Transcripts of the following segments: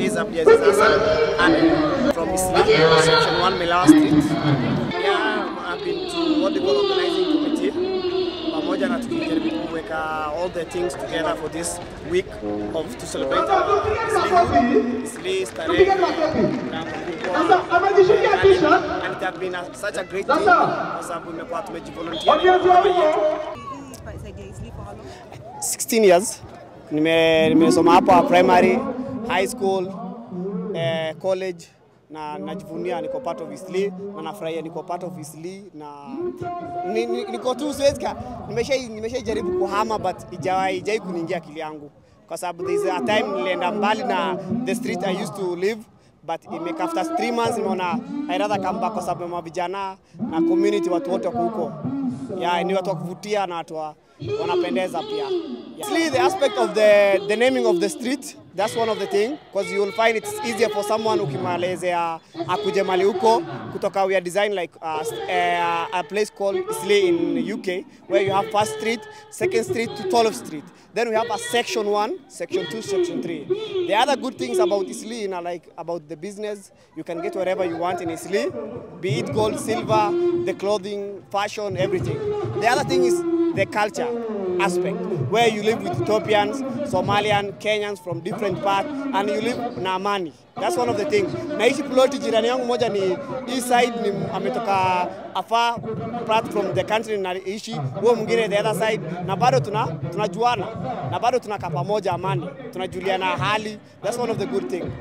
is Abdiaziz Hassan. I'm from Isli, Section 1 Melawa Street. Yeah, I've been to what they call organizing committee. Pamoja na tukijaribu kuweka all the things together for this week to celebrate Isli starehe and it has been such a great thing kwa sababu imekuwa tumejivolunteer. 16 years. Nimesoma hapa primary, high school, college na najivunia niko part of Isli na nafurahia niko part of Isli na niko tu siwezika nimeshajaribu kuhama but haijai kuniingia akili yangu kwa sababu there is a time nilienda mbali na the street I used to live but after 3 months nimeona I rather come back kwa sababu ya vijana na community watu wote wako huko. Yeah, ni watu wa kuvutia na watu wanapendeza pia. Actually, the aspect of the naming of the street, that's one of the thing because you will find it's easier for someone ukimalezea akuje mali huko kutoka we are designed like a place called Isli in UK where you have 1st Street, 2nd Street to 12th Street. Then we have a section 1, section 2, section 3. The other good things about Isli are like about the business. You can get wherever you want in Isli, be it gold, silver, the clothing, fashion, everything. The other thing is the culture aspect, where you live with Ethiopians, Somalian, Kenyans from different parts, and you live na amani. That's one of the things. Naishi ploti jirani yangu moja ni east side ni ametoka afar part from the country naishi, huo mwingine the other side, na bado tunajuana, na bado tunakaa pamoja amani, tunajuliana hali. That's one of the good things.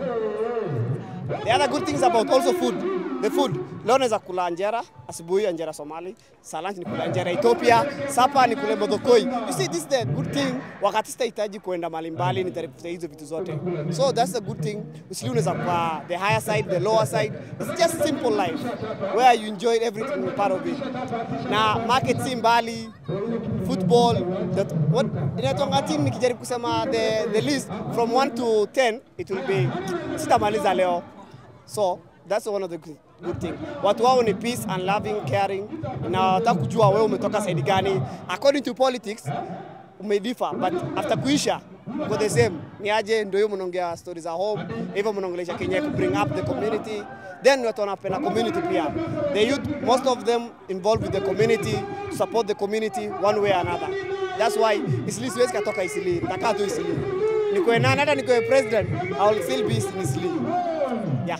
The other good things about also food. The food. Leo naweza kula anjera, asubuhi anjera Somali, lunch ni kula anjera Ethiopia, supper ni kula modokoi. You see, this is the good thing. Wakati sitahitaji kuenda mahali mbali nitafuta hizo vitu zote. So that's the good thing. Usili unaweza kwa the higher side, the lower side. It's just simple life where you enjoy everything part of it. Na market si mbali, football, that what inatonga team nikijaribu kusema the list from 1 to 10 it will be sitamaliza leo. So that's one of the good thing. Watu wao ni peace and loving, caring. Na wataka kujua wewe umetoka side gani. According to politics, umedifa, but after kuisha, uko the same. Ni aje ndio hiyo mnaongea stories at home, hivyo mnaongelesha Kenya ku bring up the community. Then watu wanapenda community pia. The youth, most of them involved with the community, support the community one way or another. That's why Isli siwezi katoka Isli, nitakaa tu Isli. Niko nani hata niko president, I will still be in Isli. Yeah.